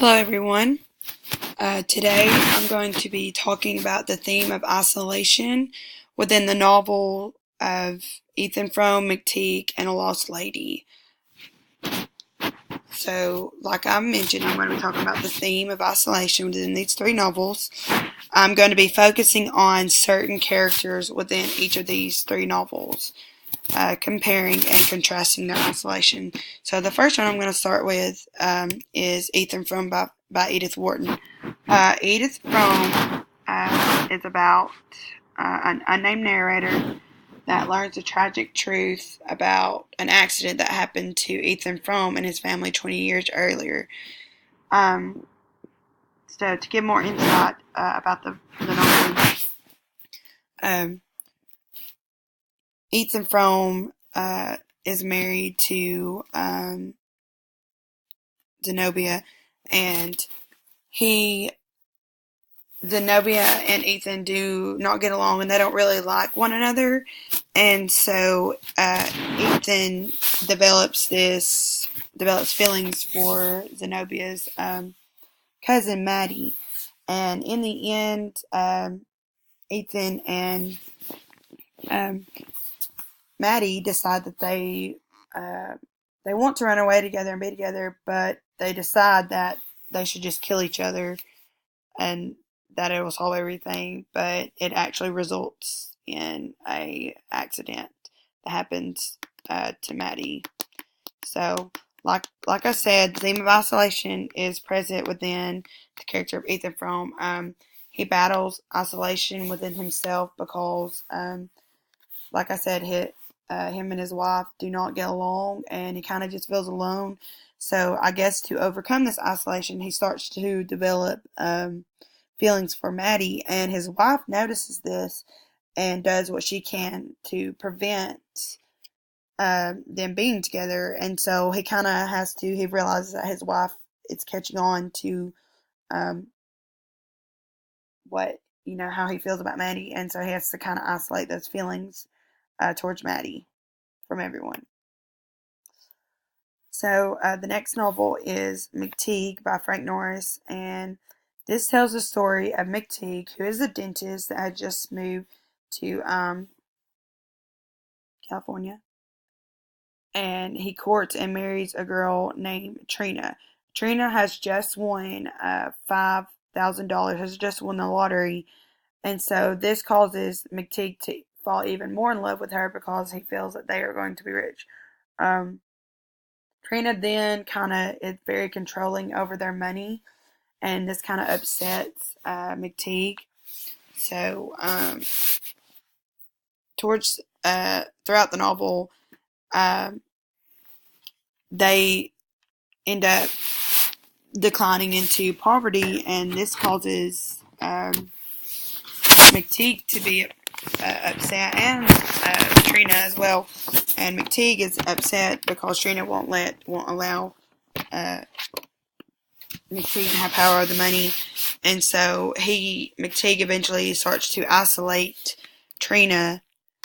Hello everyone. Today I'm going to be talking about the theme of isolation within the novel of Ethan Frome, McTeague, and A Lost Lady. So, like I mentioned, I'm going to be talking about the theme of isolation within these three novels. I'm going to be focusing on certain characters within each of these three novels, comparing and contrasting their isolation. So the first one I'm going to start with is Ethan Frome by Edith Wharton. Edith Frome is about an unnamed narrator that learns the tragic truth about an accident that happened to Ethan Frome and his family 20 years earlier. So to give more insight about the novel, um, Ethan Frome is married to Zenobia, and Zenobia and Ethan do not get along, and they don't really like one another. And so Ethan develops feelings for Zenobia's cousin Maddie, and in the end, Ethan and Maddie decide that they want to run away together and be together, but they decide that they should just kill each other and that it will solve everything. But it actually results in a accident that happens to Maddie. So, like I said, the theme of isolation is present within the character of Ethan Frome. He battles isolation within himself because, like I said, him and his wife do not get along, and he kind of just feels alone. So I guess to overcome this isolation, he starts to develop feelings for Maddie, and his wife notices this and does what she can to prevent them being together. And so he kind of he realizes that his wife is catching on to um, how he feels about Maddie, and so he has to kind of isolate those feelings towards Maddie from everyone. So the next novel is McTeague by Frank Norris, and this tells the story of McTeague, who is a dentist that had just moved to California, and he courts and marries a girl named Trina. Trina has just won $5,000, has just won the lottery, and so this causes McTeague to fall even more in love with her because he feels that they are going to be rich. Trina then kind of is very controlling over their money, and this kind of upsets McTeague. So towards throughout the novel, they end up declining into poverty, and this causes McTeague to be upset, and Trina as well. And McTeague is upset because Trina won't allow McTeague to have power over the money, and so McTeague eventually starts to isolate Trina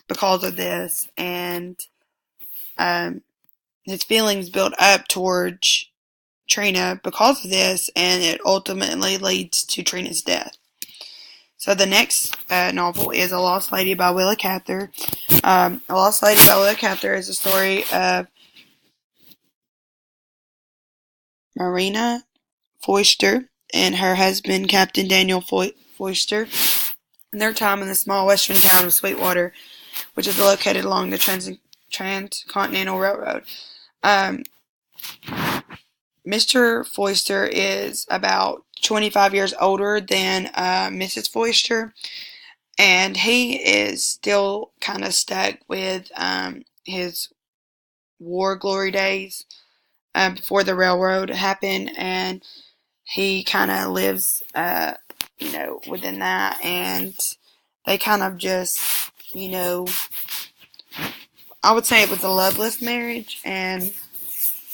because of this, and his feelings build up towards Trina because of this, and it ultimately leads to Trina's death. So the next novel is A Lost Lady by Willa Cather. A Lost Lady by Willa Cather is a story of Marina Foister and her husband, Captain Daniel Foister, in their time in the small western town of Sweetwater, which is located along the Transcontinental Railroad. Mr. Foister is about 25 years older than Mrs. Foister, and he is still kind of stuck with his war glory days before the railroad happened, and he kind of lives, within that, and they kind of just, I would say it was a loveless marriage, and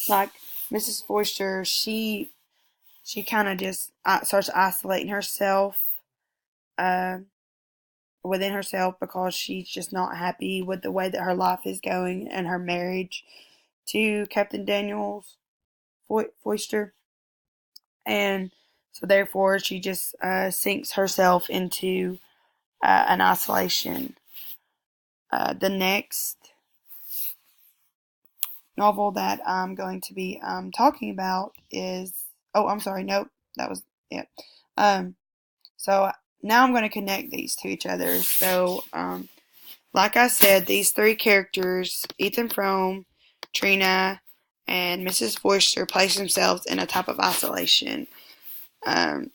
like Mrs. Foister, she kind of just starts isolating herself within herself because she's just not happy with the way that her life is going and her marriage to Captain Daniels Foister. and so therefore she just sinks herself into an isolation. The next novel that I'm going to be talking about is, oh, I'm sorry, nope, that was it. Um, so now I'm going to connect these to each other. So, like I said, these three characters, Ethan Frome, Trina, and Mrs. Forster, place themselves in a type of isolation. Um,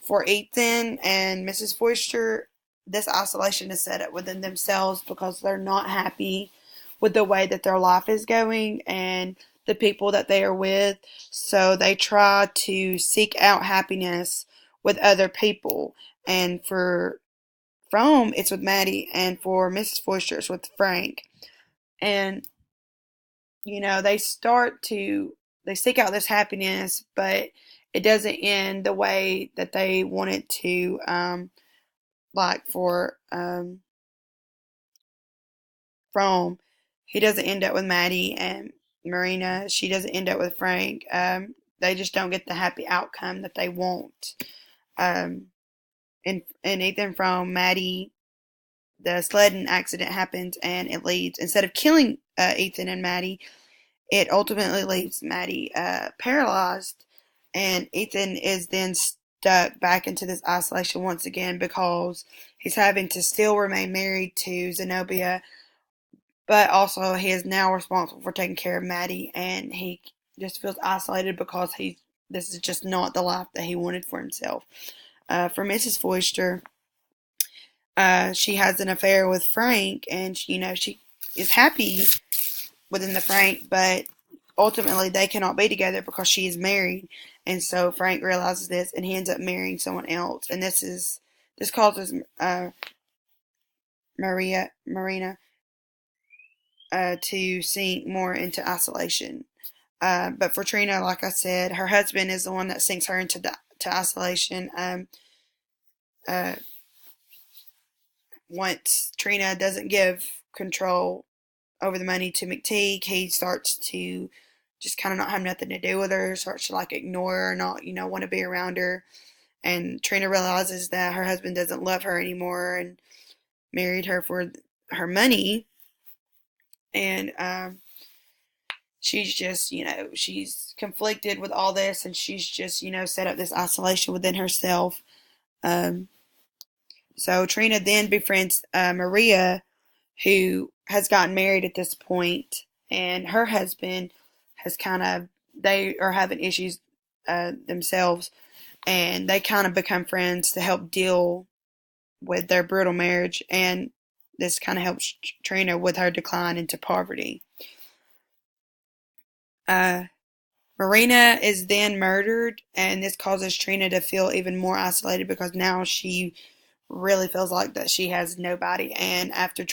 for Ethan and Mrs. Forster, this isolation is set up within themselves because they're not happy with the way that their life is going and the people that they are with. So they try to seek out happiness with other people. And for Frome, it's with Maddie, and for Mrs. Forster, it's with Frank. And they seek out this happiness, but it doesn't end the way that they want it to. Like for Frome, he doesn't end up with Maddie, and Marina, she doesn't end up with Frank. They just don't get the happy outcome that they want. And Ethan Frome, Maddie, the sledding accident happens, and it leads, instead of killing Ethan and Maddie, it ultimately leaves Maddie paralyzed, and Ethan is then stuck back into this isolation once again because he's having to still remain married to Zenobia, but also he is now responsible for taking care of Maddie, and he just feels isolated because this is just not the life that he wanted for himself. For Mrs. Forster, she has an affair with Frank, and she is happy within the Frank, but ultimately they cannot be together because she is married. And so Frank realizes this, and he ends up marrying someone else. And this causes Marina to sink more into isolation. But for Trina, like I said, her husband is the one that sinks her into to isolation. Uh, Once Trina doesn't give control over the money to McTeague, he starts to just kind of not have nothing to do with her, starts to like ignore her, not, want to be around her. And Trina realizes that her husband doesn't love her anymore and married her for her money. And she's just, she's conflicted with all this, and she's just, set up this isolation within herself. Um, so Trina then befriends Maria, who has gotten married at this point, and her husband has they are having issues themselves, and they kind of become friends to help deal with their brutal marriage, and this kind of helps Trina with her decline into poverty. Uh, Marina is then murdered, and this causes Trina to feel even more isolated because now she really feels like that she has nobody. And after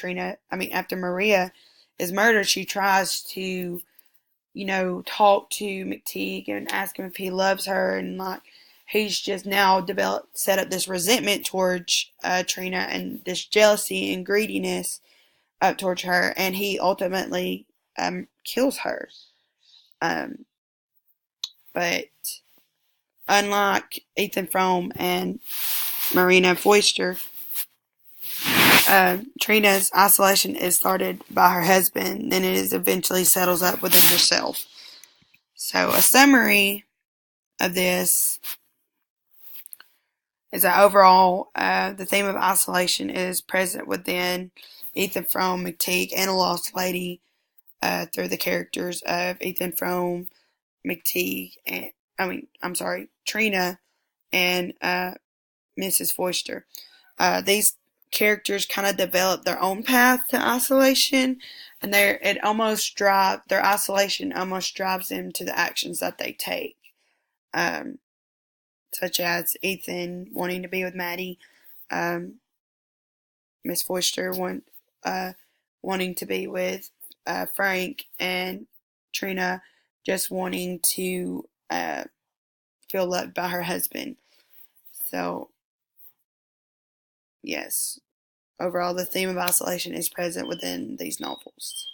Maria is murdered, she tries to, talk to McTeague and ask him if he loves her, and like he's just now set up this resentment towards Trina and this jealousy and greediness up towards her, and he ultimately kills her. Um, but unlike Ethan Frome and Marina Foister, Trina's isolation is started by her husband, and it is eventually settles up within herself. So a summary of this is that overall, the theme of isolation is present within Ethan Frome, McTeague, and a lost lady through the characters of Ethan Frome, McTeague, and Trina, and Mrs. Foister. These characters kind of develop their own path to isolation, and their isolation almost drives them to the actions that they take, such as Ethan wanting to be with Maddie, Miss Foister wanting to be with Frank, and Trina just wanting to feel loved by her husband. So, yes. Overall, the theme of isolation is present within these novels.